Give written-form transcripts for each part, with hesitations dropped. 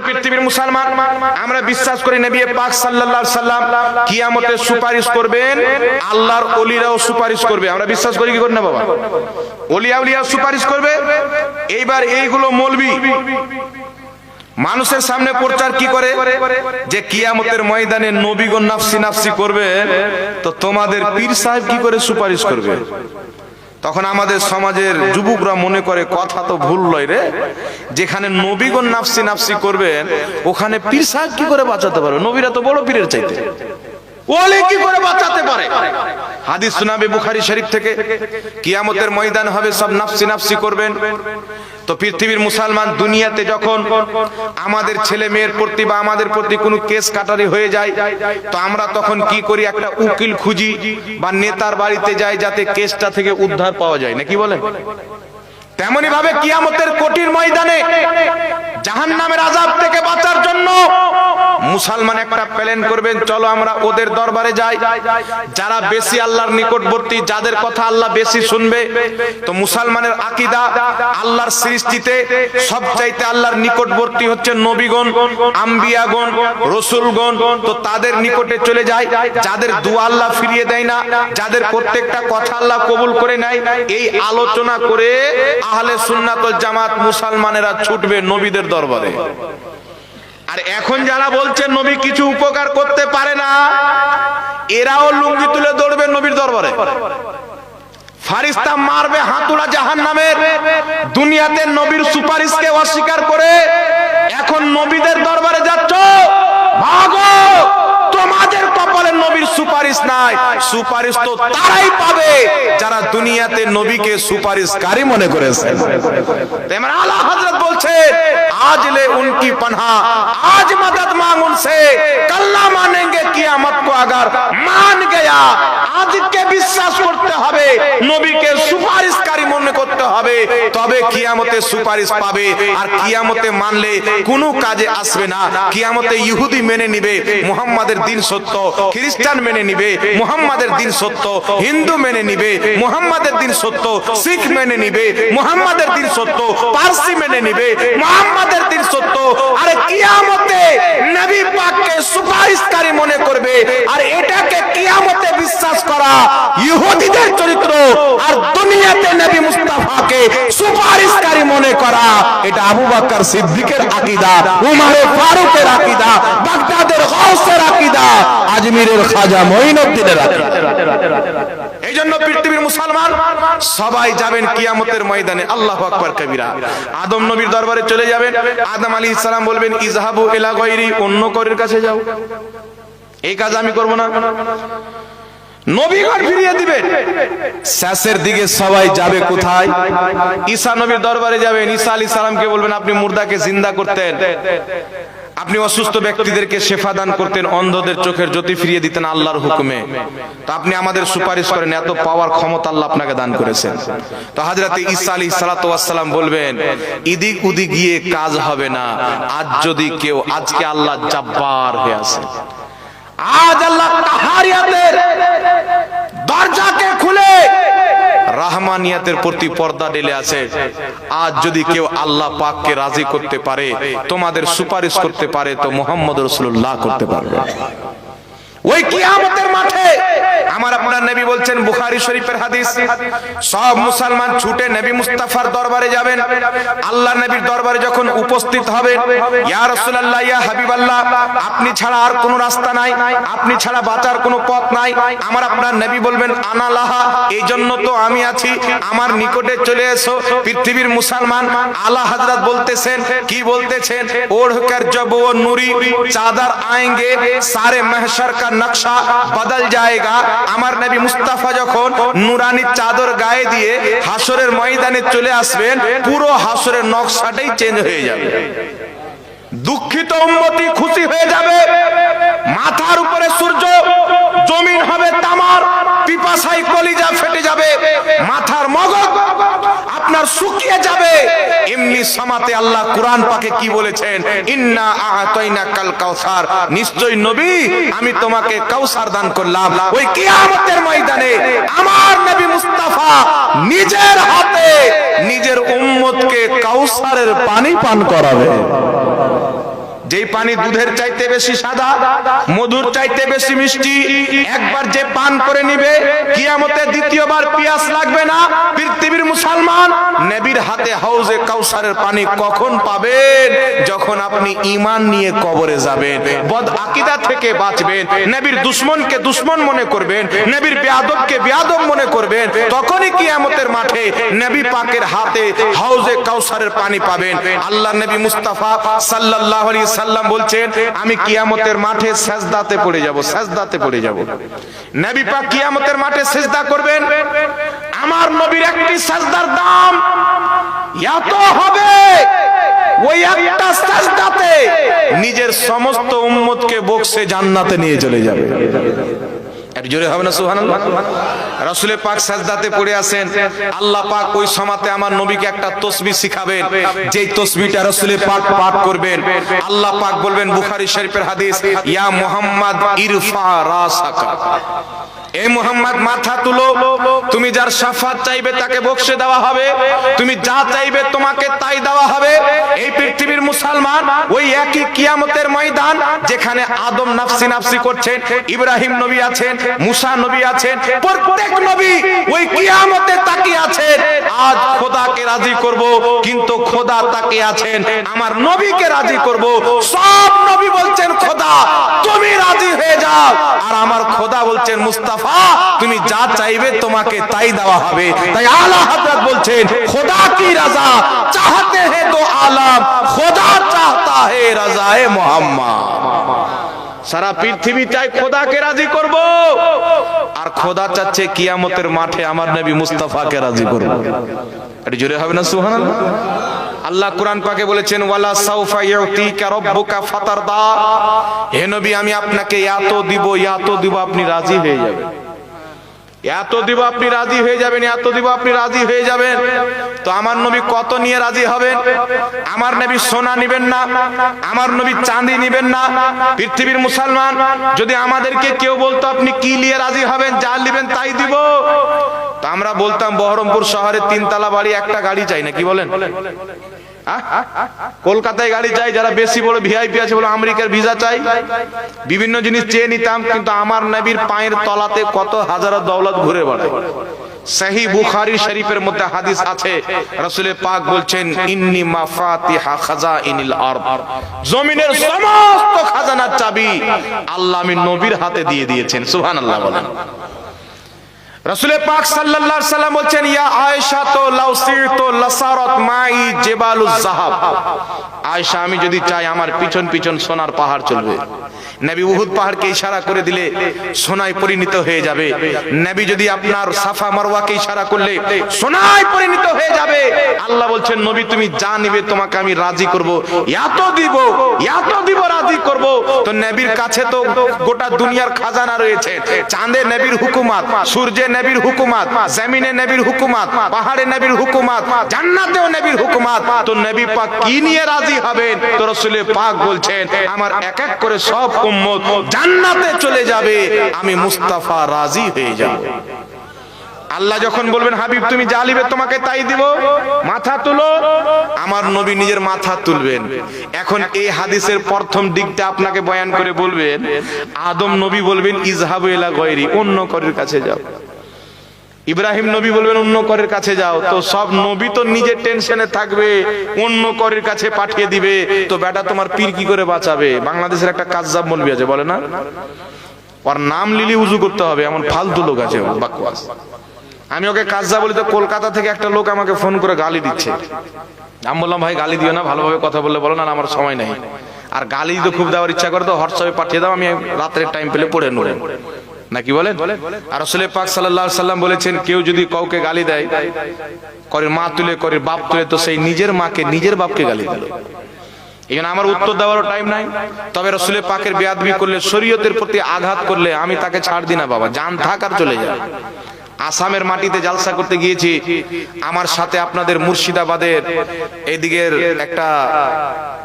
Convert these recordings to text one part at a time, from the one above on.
পৃথিবীর মুসলমান, আমরা বিশ্বাস করি নবী পাক সাল্লাল্লাহু আলাইহি সাল্লাম কিয়ামতে সুপারিশ করবেন, আল্লাহর ওলিরাও সুপারিশ করবে। আমরা বিশ্বাস করি কি করি না বাবা? ওলিয়া উলিয়া সুপারিশ করবে। এইবার এইগুলো মৌলবি মানুষের সামনে প্রচার কি করে যে কিয়ামতের ময়দানে নবীগণ নাফসি নাফসি করবে, তো তোমাদের পীর সাহেব কি করে সুপারিশ করবে? তখন আমাদের সমাজের যুবকরা মনে করে কথা তো ভুল লয় রে, যেখানে নবীগণ নাফসি নাফসি করবেন ওখানে পীর সাহেব কি করে বাঁচাতে পারবে? নবীরা তো বড় পীরের চাইতে, ওলে কি করে বাঁচাতে পারে? হাদিস শোনাবে বুখারী শরীফ থেকে, কিয়ামতের ময়দান হবে সব নাফসি নাফসি করবেন। তো পৃথিবীর মুসলমান দুনিয়াতে যখন আমাদের ছেলে মেয়ের প্রতি বা আমাদের প্রতি কোনো কেস কাটারি হয়ে যায়, তো আমরা তখন কি করি? একটা উকিল খুঁজি বা নেতার বাড়িতে যাই যাতে কেসটা থেকে উদ্ধার পাওয়া যায়, নাকি বলেন? তেমনি ভাবে কিয়ামতের কঠিন ময়দানে জাহান্নামের আযাব থেকে বাঁচার জন্য মুসলমান একটা প্ল্যান করবেন, চলো আমরা ওদের দরবারে যাই যারা বেশি আল্লাহর নিকটবর্তী, যাদের কথা আল্লাহ বেশি শুনবে। তো মুসলমানের আকীদা আল্লাহর সৃষ্টিতে সবচাইতে আল্লাহর নিকটবর্তী হচ্ছে নবীগণ, আম্বিয়াগণ, রাসূলগণ। তো তাদের নিকটে চলে যায়, যাদের দুয়া আল্লাহ ফিরিয়ে দেয় না, যাদের প্রত্যেকটা কথা আল্লাহ কবুল করে নেয়। এই আলোচনা করে আহলে সুন্নাত ওয়াল জামাত মুসলমানেরা ছুটবে নবীদের দরবারে। আর এখন যারা বলছে নবী কিছু উপকার করতে পারে না, এরাও লুঙ্গি তুলে দৌড়বে নবীর দরবারে। ফারিস্তা মারবে হাতুড়া জাহান্নামের। দুনিয়াতে নবীর সুপারিশকে অস্বীকার করে এখন নবীদের দরবারে যাচ্ছ, ভাগো, তোমাদের কপালে নবীর সুপারিশ নাই। সুপারিশ তো তারাই পাবে যারা দুনিয়াতে নবীকে সুপারিশকারী মনে করেছে। তেমন আলা হযরত বলছে, आज ले उनकी पनाह, आज मदद मांग उनसे, कल्ला मानेंगे कियामत को अगर मान गया। আজকে বিশ্বাস করতে হবে, নবীকে সুপারিশকারী মনে করতে হবে, তবে কিয়ামতে সুপারিশ পাবে। আর কিয়ামতে মানলে কোনো কাজে আসবে না। কিয়ামতে ইহুদি মেনে নিবে মুহাম্মাদের দ্বীন সত্য, খ্রিস্টান মেনে নিবে মুহাম্মাদের দ্বীন সত্য, হিন্দু মেনে নিবে মুহাম্মাদের দ্বীন সত্য, শিখ মেনে নিবে মুহাম্মাদের দ্বীন সত্য, পারসি মেনে নিবে মুহাম্মাদের দ্বীন সত্য। আরে কিয়ামতে নবী পাককে সুপারিশকারী মনে করবে। আর এটাকে কিয়ামতে বিশ্বাস করা ইহুদিদের চরিত্র, আর দুনিয়াতে নবী মুস্তাফাকে সুপারিশকারী মনে করা এটা আবু বকর সিদ্দিকের আকীদা, উমর ফারুকের আকীদা, বাগদাদের গাউসের আকীদা, আজমিরের খাজা মঈনুদ্দিনের আকীদা। এইজন্য পৃথিবীর মুসলমান সবাই যাবেন কিয়ামতের ময়দানে। আল্লাহু আকবার কবিরা। আদম নবীর দরবারে চলে যাবেন। আদম আলাইহিস সালাম বলবেন, ইযহাবু ইলা গায়রি, অন্য কারোর কাছে যাও, এই কাজ আমি করব না। নবীগণ ফিরিয়ে দিবেন। শেষের দিকে সবাই যাবে কোথায়? ঈসা নবীর দরবারে যাবেন। ঈসা আলাইহিস সালামকে বলবেন, আপনি মুর্দাকে জিন্দা করতেন, আপনি অসুস্থ ব্যক্তিদেরকে শেফা দান করতেন, অন্ধদের চোখের জ্যোতি ফিরিয়ে দিতেন আল্লাহর হুকুমে। তো আপনি আমাদের সুপারিশ করেন, এত পাওয়ার ক্ষমতা আল্লাহ আপনাকে দান করেছেন। তো হযরতে ঈসা আলাইহিস সালাতু ওয়াস সালাম বলবেন, ইদিক উদিক গিয়ে কাজ হবে না। আজ যদি কেউ, আজকে আল্লাহ জব্বার হয়ে আছে, আজ আল্লাহ কাহারিয়াতের দরজাকে খুলে রহমানিয়াতের প্রতি পর্দা ঢেলে আছে। আজ যদি কেউ আল্লাহ পাককে রাজি করতে পারে, তোমাদের সুপারিশ করতে পারে, তো মুহাম্মদ রাসূলুল্লাহ করতে পারবে। ওই কিয়ামতের মাঠে আমার আপনার নবী বলছেন, বুখারী শরীফের হাদিস, সব মুসলমান ছুটে নবী মুস্তাফার দরবারে যাবেন। আল্লাহ নবীর দরবারে যখন উপস্থিত হবেন, ইয়া রাসূলুল্লাহ, ইয়া হাবিবাল্লাহ, আপনি ছাড়া আর কোনো রাস্তা নাই, আপনি ছাড়া বাঁচার কোনো পথ নাই। আমার আপনার নবী বলবেন, আনা লাহা, এই জন্য তো আমি আছি, আমার নিকটে চলে এসো। পৃথিবীর মুসলমান আলা হযরত বলতেছেন, কি বলতেছেন? ওড়কর জব ও নূরি চাদর আएंगे, সারে महशर का নকশা বদল जाएगा। আমার নবী মুস্তাফা যখন নূরানি চাদর গায়ে দিয়ে হাসরের ময়দানে চলে আসবেন, পুরো হাসরের নকশাটাই চেঞ্জ হয়ে যাবে। দুঃখিত উম্মতি খুশি হয়ে যাবে। মাথার উপরে সূর্য, জমিন হবে তামার, পিপাসায় কলিজা ফেটে যাবে, মাথার মগজ আপনার শুকিয়ে যাবে। এমনি সমাতে আল্লাহ কুরআন পাকে কি বলেছেন? ইন্না আ'তাইনাকাল কাউসার, নিশ্চয় নবী আমি তোমাকে কাউসার দান করলাম। ওই কিয়ামতের ময়দানে আমার নবী মুস্তাফা নিজের হাতে নিজের উম্মতকে কাউসারের পানি পান করাবে। যেই পানি দুধের চাইতে বেশি সাদা, মধুর চাইতে বেশি মিষ্টি, একবার যে পান করে নিবে কিয়ামতে দ্বিতীয়বার পিয়াস লাগবে না। পৃথিবীর মুসলমান, নবীর হাতে হাউজে কাউসারের পানি কখন পাবেন? যখন আপনি ঈমান নিয়ে কবরে যাবেন, বদ আকীদা থেকে বাঁচবেন, নবীর দুশমনকে দুশমন মনে করবেন, নবীর বেয়াদবকে বেয়াদব মনে করবেন, তখনই কিয়ামতের মাঠে নবী পাকের হাতে হাউজে কাউসারের পানি পাবেন। আল্লাহ নবী মুস্তাফা সাল্লাল্লাহু আলাইহি সাল্লাম বলছেন, আমি কিয়ামতের মাঠে সিজদাতে পড়ে যাব, সিজদাতে পড়ে যাব। নবী পাক কিয়ামতের মাঠে সিজদা করবেন, আমার নবীর একটি সিজদার দাম এত হবে, ওই একটা সিজদাতে নিজের সমস্ত উম্মতকে বক্সে জান্নাতে নিয়ে চলে যাবে। এর জোরে হবে না সুবহানাল্লাহ? রাসূল পাক সিজদাতে পড়ে আছেন, আল্লাহ পাক ওই সময়তে আমার নবীকে একটা তাসবিহ শিখাবেন, যেই তাসবিহটা রাসূল পাক পাঠ করবেন, আল্লাহ পাক বলবেন, বুখারী শরীফের হাদিস, ইয়া মুহাম্মদ ইরফা রাসাকা, এ মুহাম্মদ মাথা তুলো, তুমি যার শাফাত চাইবে তাকে বক্সে দেওয়া হবে, তুমি যা চাইবে তোমাকে তাই দেওয়া হবে। এই পৃথিবীর মুসলমান, ওই একই কিয়ামতের ময়দান যেখানে আদম নাফসি নাফসি করছেন, ইব্রাহিম নবী আছেন, মুসা নবী আছেন, প্রত্যেক নবী ওই কিয়ামতে তাকিয়ে আছেন, আজ খোদাকে রাজি করব, কিন্তু খোদা তাকিয়ে আছেন আমার নবীকে রাজি করব। সব নবী বলছেন, খোদা তুমি রাজি হয়ে যাও, আর আমার খোদা বলছেন, মুস্তাফা তুমি যা চাইবে তোমাকে তাই দেওয়া হবে। তাই আলা হযরত বলছেন, খোদা কি রাজা চাহতে हैं तो आलम খোদা চাহতা है রাজায়ে মুহাম্মদ। সারা পৃথিবী চাই খোদাকে রাজি করব, আর খোদা চাচ্ছে কিয়ামতের মাঠে আমার নবী মুস্তাফাকে রাজি করব। এটা জোরে হবে না সুবহানাল্লাহ? আল্লাহ কুরআন পাকে বলেছেন, ওয়ালা সাউফা ইউতিকা রাব্বুকা ফাতারদা, হে নবী আমি আপনাকে এত দিব, এত দিব, আপনি রাজি হয়ে যাবেন, এত দিব আপনি রাজি হয়ে যাবেন, এত দিব আপনি রাজি হয়ে যাবেন। তো আমার নবী কত নিয়ে রাজি হবেন? আমার নবী সোনা নিবেন না, আমার নবী চাঁদি নিবেন না। পৃথিবীর মুসলমান, যদি আমাদেরকে কেউ বলতো আপনি কি নিয়ে রাজি হবেন, যা নিবেন তাই দিব, তো আমরা বলতাম বহরমপুর শহরে 3 তলা বাড়ি, একটা গাড়ি চাই না, কি বলেন? কলকাতায় গাড়ি চাই, যারা বেশি বড় ভিআইপি আছে বলে আমেরিকার ভিসা চাই, বিভিন্ন জিনিস চেয়ে নিতাম। কিন্তু আমার নবীর পায়ের তলাতে কত হাজার দৌলত ঘুরে বেড়ায়। সহিহ বুখারী শরীফের মধ্যে হাদিস আছে, রাসূল পাক বলছেন, ইন্নী মাফাতিহা খাজাইনিল আরদ, জমিনের সমস্ত খাজানার চাবি আল্লাহ আমি নবীর হাতে দিয়ে দিয়েছেন। সুবহানাল্লাহ বলেন। রাসূল পাক সাল্লাল্লাহু আলাইহি সাল্লাম বলছেন, ইয়া আয়েশা তো লাউ সিরতু লাসারাত মাই জিবালুজ যাহাব, আয়েশা আমি যদি চাই আমার পিছন পিছন সোনার পাহাড় চলবে। নবী উহুদ পাহাড়কে ইশারা করে দিলে সোনায় পরিণত হয়ে যাবে। নবী যদি আপনার সাফা মারওয়াকে ইশারা করলে সোনায় পরিণত হয়ে যাবে। আল্লাহ বলছেন, নবী তুমি যা নিবে তোমাকে আমি রাজি করব, এত দিব, এত দিব, রাজি করব। তো নবীর কাছে তো গোটা দুনিয়ার খাজানা রয়েছে, চাঁদে নবীর হুকুমত, সূর্যে নবীর হুকুমত, জমিনে নবীর হুকুমত, পাহাড়ে নবীর হুকুমত, জান্নাতেও নবীর হুকুমত। তো নবী পাক কি নিয়ে রাজি হবেন? তো রাসূল পাক বলছেন, আমার এক এক করে সব উম্মত জান্নাতে চলে যাবে, আমি মুস্তাফা রাজি হয়ে যাব। আল্লাহ যখন বলবেন, হাবিব তুমি যা নিবে তোমাকে তাই দিব, মাথা তুলো, আমার নবী নিজের মাথা তুলবেন। এখন এই হাদিসের প্রথম দিকটা আপনাকে বয়ান করে বলবেন, আদম নবী বলবেন, ইযহাবু ইলা গায়রি, অন্য করের কাছে যাও। ইব্রাহিম নবী বলবেন, অন্য করের কাছে যাও। তো সব নবী তো নিজের টেনশনে থাকবে, অন্য করের কাছে পাঠিয়ে দিবে। তো বেটা তোমার পীর কি করে বাঁচাবে? বাংলাদেশের একটা কাজ্জাব মৌলবি আছে, বলে না, ওর নাম লিলি উজু করতে হবে, এমন ফালতু লোক আছে, বাকওয়াস। আমি ওকে কাজ্জাব বলি, তো কলকাতা থেকে একটা লোক আমাকে ফোন করে গালি দিচ্ছে। আমি বললাম, ভাই গালি দিও না, ভালোভাবে কথা বললে বলো না, আমার সময় নেই। আর গালি যদি খুব দেওয়ার ইচ্ছা করে তো হোয়াটসঅ্যাপে পাঠিয়ে দাও, আমি রাতের টাইম পেলে পড়ে নেব, নাকি বলেন? আর রাসূল পাক সাল্লাল্লাহু আলাইহি সাল্লাম বলেছেন, কেউ যদি কাউকে গালি দেয়, করে মা তুলে, করে বাপ তুলে, তো সেই নিজের মাকে নিজের বাপকে গালি দিল। এখানে আমার উত্তর দেওয়ারও টাইম নাই। তবে রাসূল পাকের বেয়াদবি করলে, শরীয়তের প্রতি আঘাত করলে আমি তাকে ছাড় দিই না বাবা, জান থাক আর চলে যায়। আসামের মাটিতে জালসা করতে গিয়েছি, আমার সাথে আপনাদের মুর্শিদাবাদের এদিকের একটা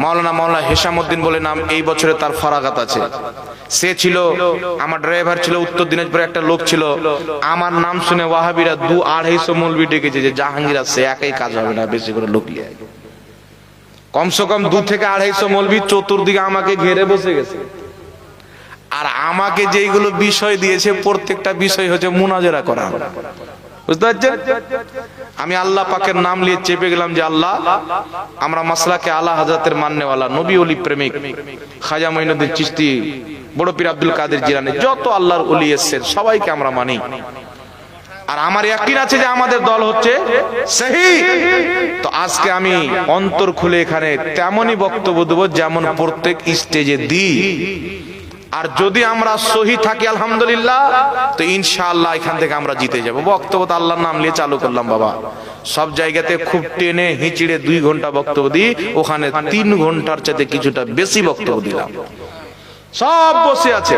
মাওলানা হেসামউদ্দিন বলে নাম, এই বছরে তার ফরাগাত আছে। সে ছিল আমার ড্রাইভার, ছিল উত্তর দিনাজপুরে একটা লোক ছিল। আমার নাম শুনে ওয়াহাবিরা 2-250 মৌলবি ডেকেছে যে জাহাঙ্গীর আছে, একাই কাজ হবে না, বেশি করে লোক নিয়ে। কমসে কম 2 থেকে 250 মৌলবি চতুর্দিকে আমাকে ঘিরে বসে গেছে। আর আমাকে যেইগুলো বিষয় দিয়েছে প্রত্যেকটা বিষয় হচ্ছে মুনাজারা করা, বুঝতে পারছেন? আমি আল্লাহ পাকের নাম নিয়ে চেপে গেলাম যে আল্লাহ, আমরা মাসলাকে আলা হযরতের মাননেওয়ালা, নবী ওলি প্রেমিক, খাজা মঈনুদ্দিন চিশতি, বড় পীর আব্দুল কাদের জিলানী, যত আল্লাহর ওলি এসেছেন সবাইকে আমরা মানি। আর আমার ইয়াকিন আছে যে আমাদের দল হচ্ছে সহিহ। তো আজকে আমি অন্তর খুলে এখানে তেমনই বক্তব্য দেব যেমন প্রত্যেক স্টেজে দিই। আর যদি আমরা সহি থাকি আলহামদুলিল্লাহ, তো ইনশাআল্লাহ এখান থেকে আমরা জিতে যাব। বক্তব্য তো আল্লাহর নাম নিয়ে চালু করলাম বাবা। সব জায়গাতে খুব টেনে হিঁচড়ে 2 ঘন্টা বক্তব্য দিই, ওখানে 3 ঘন্টার চাইতে কিছুটা বেশি বক্তব্য দিলাম। সব বসে আছে,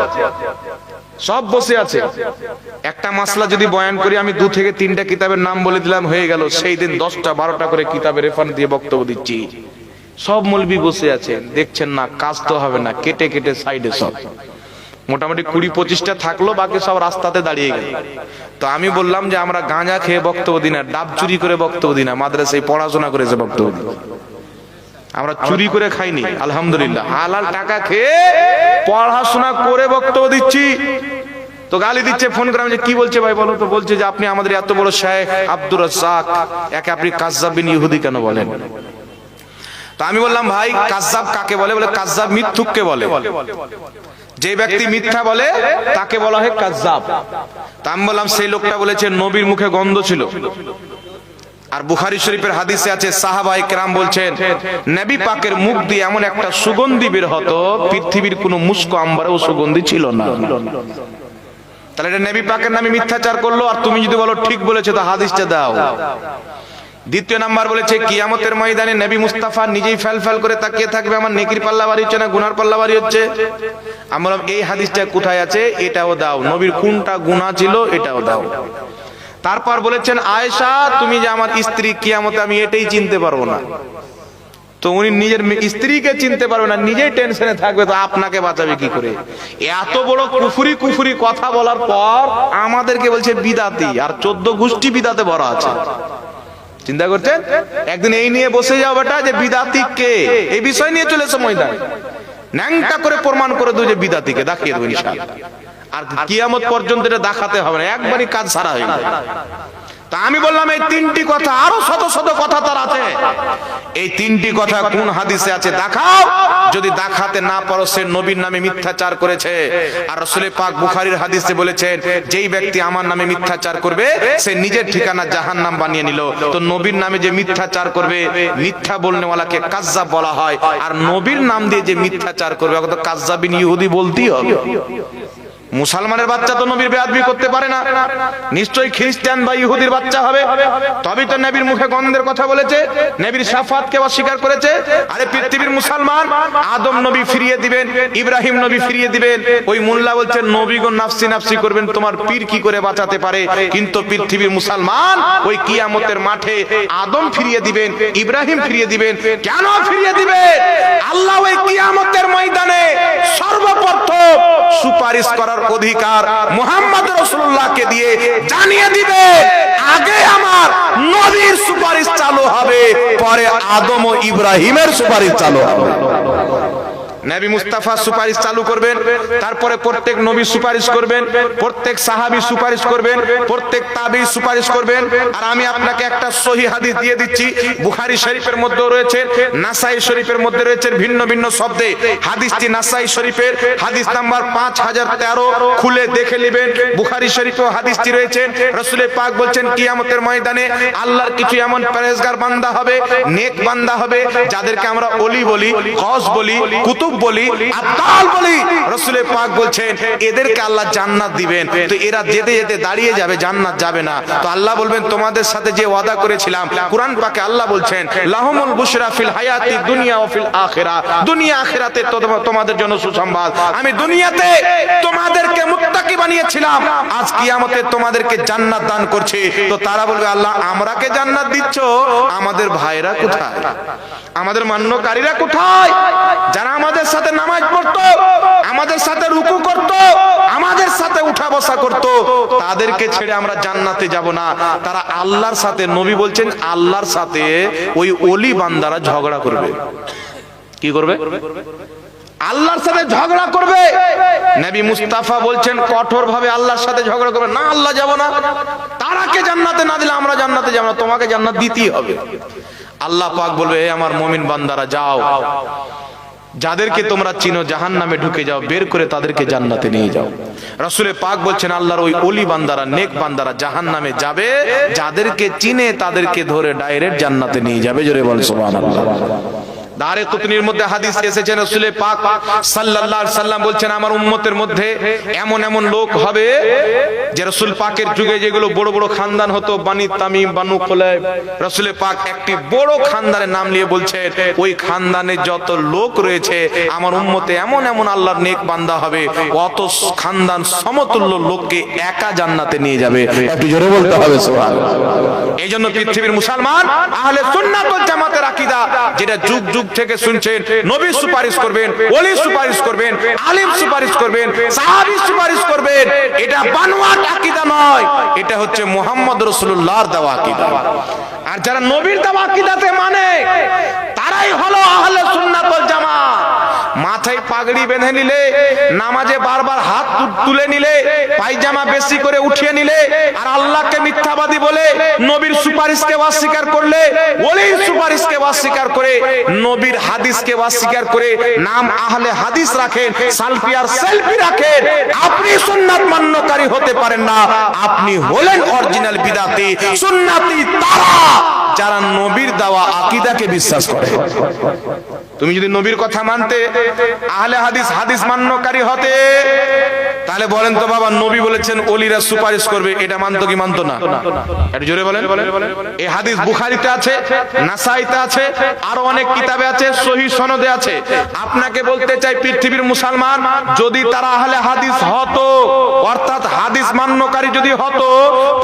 সব বসে আছে। একটা মাসলা যদি বয়ান করি, আমি 2 থেকে 3টা কিতাবের নাম বলে দিলাম, হয়ে গেল। সেই দিন 10টা 12টা করে কিতাবের রেফারেন্স দিয়ে বক্তব্য দিচ্ছি। সব মৌলবি বসে আছেন, দেখছেন না? কাজ তো হবে না, কেটে কেটে সাইডে সব মোটামুটি 20-25টা থাকলো, বাকি সব রাস্তাতে দাঁড়িয়ে গেল। তো আমি বললাম যে আমরা গাঁজা খেয়ে বক্তব্য দিই না, ডাব চুরি করে বক্তব্য দিই না, মাদ্রাসায় পড়াশোনা করেছে বক্তব্য দিই। আমরা চুরি করে খাইনি, আলহামদুলিল্লাহ হালাল টাকা খেয়ে পড়াশোনা করে বক্তব্য দিচ্ছি। তো গালি দিচ্ছে, ফোন করে, আমি যে কি বলছে ভাই বলো তো? বলছে যে আপনি আমাদের এত বড় শায়েখ আব্দুর রাজ্জাক, একে আপনি কাজ্জাব বিন ইহুদি কেন বলেন? তো আমি বললাম ভাই, কাজ্জাব কাকে বলে? বলে কাজ্জাব মিথ্যুককে বলে। যে ব্যক্তি মিথ্যা বলে তাকে বলা হয় কাজ্জাব। তা আমি বললাম সেই লোকটা বলেছে নবীর মুখে গন্ধ ছিল। আর বুখারী শরীফের হাদিসে আছে, সাহাবায়ে কেরাম বলছেন নবী পাকের মুখ দিয়ে এমন একটা সুগন্ধি বের হতো, পৃথিবীর কোনো মুস্ক আম্বারেও সুগন্ধি ছিল না। তাহলে এটা নবী পাকের নামে মিথ্যাচার করলো। আর তুমি যদি বলো ঠিক বলেছে, তো হাদিসটা দাও। দ্বিতীয় নাম্বার বলেছে কিয়ামতের ময়দানে নবী মুস্তাফা নিজেই ফেল ফেল করে তাকিয়ে থাকবে, আমার নেকির পাল্লা বাড়ি হচ্ছে না গুনার পাল্লা বাড়ি হচ্ছে। আমি বললাম এই হাদিসটা কোথায় আছে? এটাও দাও। নবীর কোনটা গুনাহ ছিল এটাও দাও। তারপর বলেছেন আয়েশা, তুমি যে আমার স্ত্রী, কিয়ামতে আমি এটাই চিনতে পারবো না। তো উনি নিজের স্ত্রীকে চিনতে পারবে না, নিজেই টেনশনে থাকবে, তো আপনাকে বাঁচাবে কি করে? এত বড় কুফরি কথা বলার পর আমাদেরকে বলছে বিদাতি, আর 14 গোষ্ঠী বিদাতে ভরা আছে। চিন্তা করছেন? একদিন এই নিয়ে বসে যাও বেটা, যে বিদাতি কে, এই বিষয় নিয়ে চলে এসো ময়দানে, ন্যাংটা করে প্রমাণ করে দেবো যে বিদাতিকে দেখিয়ে দেবো ইনশাআল্লাহ। আর কিয়ামত পর্যন্ত এটা দেখাতে হবে না, একবারই কাজ সারা হয়ে যাবে। তা আমি বললাম এই 3টি কথা, আরো শত শত কথা তার আছে। এই 3টি কথা কোন হাদিসে আছে দেখাও। যদি দেখাতে না পারো, সে নবীর নামে মিথ্যাচার করেছে। আর রাসূল পাক বুখারীর হাদিসে বলেছেন, যেই ব্যক্তি আমার নামে মিথ্যাচার করবে সে নিজের ঠিকানা জাহান্নাম বানিয়ে নিল। তো নবীর নামে যে মিথ্যাচার করবে, মিথ্যা বলনেওয়ালাকে কাজ্জাব বলা হয়। আর নবীর নাম দিয়ে যে মিথ্যাচার করবে, ওকে তো কাজ্জাবিন ইহুদি বলতেই হবে। মুসলমানের বাচ্চা তো নবীর বেয়াদবি করতে পারে না, নিশ্চয়ই খ্রিস্টান বা ইহুদির বাচ্চা হবে, তবেই তো নবীর মুখে গন্ধের কথা বলেছে, নবীর শাফাতকে অস্বীকার করেছে। আরে পৃথিবীর মুসলমান, আদম নবী ফিরিয়ে দিবেন, ইব্রাহিম নবী ফিরিয়ে দিবেন, ওই মোল্লা বলছেন নবীগণ নাফসি নাফসি করবেন, তোমার পীর কি করে বাঁচাতে পারে? কিন্তু পৃথিবীর মুসলমান ওই কিয়ামতের মাঠে আদম ফিরিয়ে দিবেন, ইব্রাহিম ফিরিয়ে দিবেন। কেন ফিরিয়ে দিবেন? আল্লাহ ওই কিয়ামতের ময়দানে সর্বপ্রথম সুপারিশ করার অধিকার মুহাম্মদ রাসূলুল্লাহকে দিয়ে জানিয়ে দিবে, আগে আমার নবীর সুপারিশ চালু হবে, পরে আদম ও ইব্রাহিমের সুপারিশ চালু হবে। নবী মুস্তাফা সুপারিশ চালু করবেন, তারপরে প্রত্যেক নবী সুপারিশ করবেন, প্রত্যেক সাহাবী সুপারিশ করবেন, প্রত্যেক তাবী সুপারিশ করবেন। আর আমি আপনাকে একটা সহিহ হাদিস দিয়ে দিচ্ছি, বুখারী শরীফের মধ্যে রয়েছে, নাসাই শরীফের মধ্যে রয়েছে, ভিন্ন ভিন্ন শব্দে। হাদিসটি নাসাই শরীফের হাদিস নাম্বার 5013, খুলে দেখে নেবেন। বুখারী শরীফেও হাদিসটি রয়েছে। রাসূল পাক বলছেন কিয়ামতের ময়দানে আল্লাহর কিছু এমন পরেজগার বান্দা হবে, নেক বান্দা হবে, যাদেরকে আমরা ওলি বলি, গস বলি, কুতুব বলি, আব্দাল বলি। রাসূল পাক বলছেন এদেরকে আল্লাহ জান্নাত দিবেন। তো এরা যেতে যেতে দাঁড়িয়ে যাবে, জান্নাত যাবে না। তো আল্লাহ বলবেন তোমাদের সাথে যে ওয়াদা করেছিলাম, কোরআন পাকে আল্লাহ বলছেন লাহুমুল বুশরা ফিল হায়াতি দুনিয়া ওয়া ফিল আখিরাহ, দুনিয়া আখিরাতে তোমাদের জন্য সুসংবাদ। আমি দুনিয়াতে তোমাদেরকে মুত্তাকি বানিয়েছিলাম, আজ কিয়ামতে তোমাদেরকে জান্নাত দান করছি। তো তারা বলবে আল্লাহ আমরাকে জান্নাত দিচ্ছ, আমাদের ভাইরা কোথায়, আমাদের মান্যকারীরা কোথায়, যারা আমাদের সাথে নামাজ পড়তো, আমাদের সাথে রুকু করতো, আমাদের সাথে উঠা বসা বসা করত, তাদেরকে ছেড়ে আমরা জান্নাতে যাব না। তারা আল্লাহর সাথে, নবী বলছেন আল্লাহর সাথে ওই ওলি বান্দারা ঝগড়া করবে। কি করবে? আল্লাহর সাথে ঝগড়া করবে। নবী মুস্তাফা বলছেন কঠোর ভাবে আল্লাহর সাথে ঝগড়া করবে না, আল্লাহ যাব না, তারাকে জান্নাতে না দিলে আমরা জান্নাতে যাব না, তোমাকে জান্নাত দিতেই হবে। আল্লাহ পাক বলবে, হে আমার মুমিন বান্দারা, যাও, যাদেরকে তোমরা চিনো জাহান্নামে ঢুকে যাও, বের করে তাদেরকে জান্নাতে নিয়ে যাও। রাসূল পাক বলছেন আল্লাহর ওই ওলি বান্দারা, নেক বান্দারা জাহান্নামে যাবে, যাদেরকে চিনে তাদেরকে ধরে ডাইরেক্ট জান্নাতে নিয়ে যাবে। জোরে বল সুবহানাল্লাহ। দারে কুতনির মধ্যে হাদিস এসেছে, রাসূল পাক সাল্লাল্লাহু আলাইহি সাল্লাম বলছেন আমার উম্মতের মধ্যে এমন এমন লোক হবে যে রাসূল পাকের যুগে যেগুলো বড় বড় খানদান হতো, বানি তামিম, বানু কুলাইব, রাসূল পাক একটি বড় খানদানের নাম নিয়ে বলছেন ওই খানদানে যত লোক রয়েছে আমার উম্মতে এমন এমন আল্লাহর নেক বান্দা হবে, অত খানদান সমতুল্য লোককে একা জান্নাতে নিয়ে যাবে। একটু জোরে বলতে হবে সুবহানাল্লাহ। এইজন্য পৃথিবীর মুসলমান আহলে সুন্নাত ওয়াল জামাতের আকীদা, যেটা যুগ যুগ থেকে শুনছেন, নবী সুপারিশ করবেন, ওলি সুপারিশ করবেন, আলিম সুপারিশ করবেন, সাহাবী সুপারিশ করবেন, এটা বানোয়াট আকীদা নয়, এটা হচ্ছে মুহাম্মদ রাসূলুল্লাহর দেওয়া আকীদা। আর যারা নবীর দেওয়া আকীদাতে মানে তারাই হলো আহলে সুন্নাত ওয়াল জামাত। মাথায় পাগড়ি বেঁধে নিলে, নামাজে বারবার হাত তুলে নিলে, পায়জামা বেশি করে উঠিয়ে নিলে, আর আল্লাহকে মিথ্যাবাদী বলে নবীর সুপারিশকে অস্বীকার করলে, ওলির সুপারিশকে অস্বীকার করে, নবীর হাদিসকে অস্বীকার করে নাম আহলে হাদিস রাখেন, সালফি আর সেলফি রাখেন, আপনি সুন্নাত মান্যকারী হতে পারেন না, আপনি হলেন অরিজিনাল বিদআতি। সুন্নাতি তারা যারা নবীর দেওয়া আকীদাকে বিশ্বাস করে। তুমি যদি নবীর কথা মানতে, আহলে হাদিস, হাদিস মান্যকারী হতে, তাহলে বলেন তো বাবা, নবী বলেছেন ওলিরা সুপারিশ করবে, এটা মানতো কি মানতো না? একটু জোরে বলেন। এই হাদিস বুখারীতে আছে, নাসাইতে আছে, আরো অনেক কিতাবে আছে, সহিহ সনদে আছে। আপনাকে বলতে চাই পৃথিবীর মুসলমান যদি তারা আহলে হাদিস হতো, অর্থাৎ হাদিস মান্যকারী যদি হতো,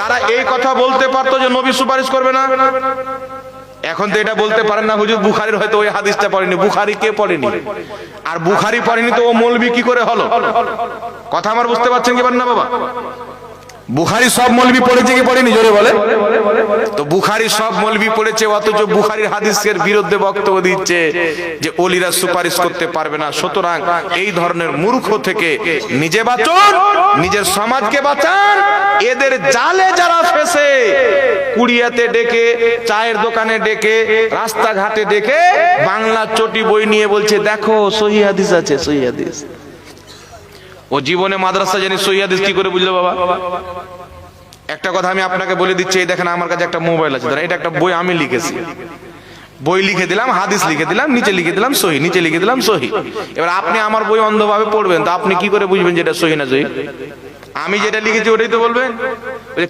তারা এই কথা বলতে পারতো যে নবী সুপারিশ করবে না। এখন তো এটা বলতে পারেন না, হুজুর বুখারীর হয়তো ওই হাদিসটা পড়েনি। বুখারী কে পড়েনি? আর বুখারী পড়েনি তো ও মৌলবি কি করে হলো? কথা আমার বুঝতে পারছেন কি না বাবা? বুখারী সব মৌলবি পড়েছে কি পড়েনি? জোরে বলে। তো বুখারী সব মৌলবি পড়েছে, অথচ বুখারীর হাদিসের বিরুদ্ধে বক্তব্য দিচ্ছে যে ওলিরা সুপারিশ করতে পারবে না। সুতরাং এই ধরনের মূর্খ থেকে নিজে বাঁচুন, নিজের সমাজকে বাঁচান। এদের জালে যারা ফেসে, কুড়িয়াতে ডেকে, চায়ের দোকানে ডেকে, রাস্তাঘাটে ডেকে বাংলা চটি বই নিয়ে বলছে দেখো সহিহ হাদিস আছে, সহিহ হাদিস। ও জীবনে মাদ্রাসা জানি সহিহ হাদিস কি করে বুঝলো বাবা? একটা কথা আমি আপনাকে বলে দিচ্ছি, এই দেখেন আমার কাছে একটা মোবাইল আছে, এটা একটা বই আমি লিখেছি, বই লিখে দিলাম, হাদিস লিখে দিলাম, নিচে লিখে দিলাম সহিহ, নিচে লিখে দিলাম সহিহ। এবার আপনি আমার বই অন্ধভাবে পড়বেন, তো আপনি কি করে বুঝবেন যেটা সহিহ না সহিহ? আমি যেটা লিখেছি ওটাই তো বলবেন।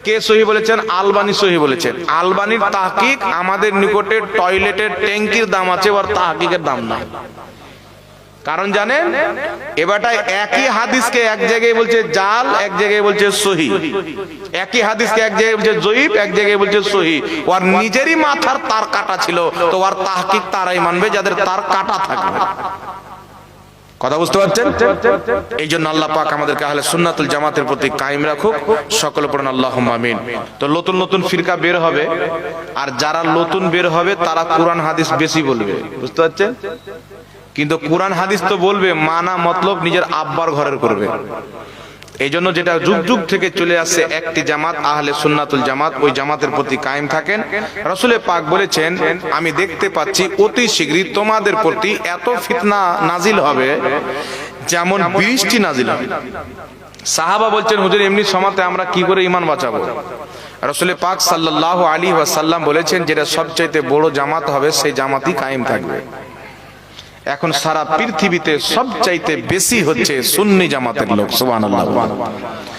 কে সহিহ বলেছেন? আলবানী সহিহ বলেছেন। আলবানীর তাহকিক আমাদের নিকটে টয়লেটের ট্যাঙ্কির দাম আছে, ওর তাহকিকের দাম নাই। কারণ জানেন, এবারটা একই হাদিসকে এক জায়গায় বলছে জাল, এক জায়গায় বলছে সহিহ। একই হাদিসকে এক জায়গায় বলছে জয়ীফ, এক জায়গায় বলছে সহিহ। ওর নিজেরই মাথার তার কাটা ছিল, তো ওর তাহকিক তারাই মানবে যাদের তার কাটা থাকবে। কথা বুঝতে পারছেন? এই জন্য আল্লাহ পাক আমাদেরকে আহলে সুন্নাতুল জামাতের প্রতি কায়েম রাখুক। সকলে পড়েন আল্লাহুম্মা আমিন। তো নতুন নতুন ফিরকা বের হবে, আর যারা নতুন বের হবে তারা কোরআন হাদিস বেশি বলবে, বুঝতে পারছেন? কিন্তু কোরআন হাদিস তো বলবে, মানা মতলব নিজের আব্বার ঘরের করবে। এই জন্য যেটা যুগ যুগ থেকে চলে আসছে একটি জামাত, আহলে সুন্নাতুল জামাত, ওই জামাতের প্রতি কায়েম থাকেন। রাসূল পাক বলেছেন, আমি দেখতে পাচ্ছি অতি শীঘ্রই তোমাদের প্রতি এত ফিতনা নাজিল হবে যেমন বৃষ্টি নাজিল হবে। সাহাবা বলছেন, হুজুর এমনি সময়তে আমরা কি করে ঈমান বাঁচাবো? রাসূল পাক সাল্লাল্লাহু আলাইহি ওয়াসাল্লাম বলেছেন, যেটা সবচাইতে বড় জামাত হবে সেই জামাতই কায়েম থাকবে। এখন সারা পৃথিবীতে সবচাইতে বেশি হচ্ছে সুন্নি জামাতের লোক। সুবহানাল্লাহ।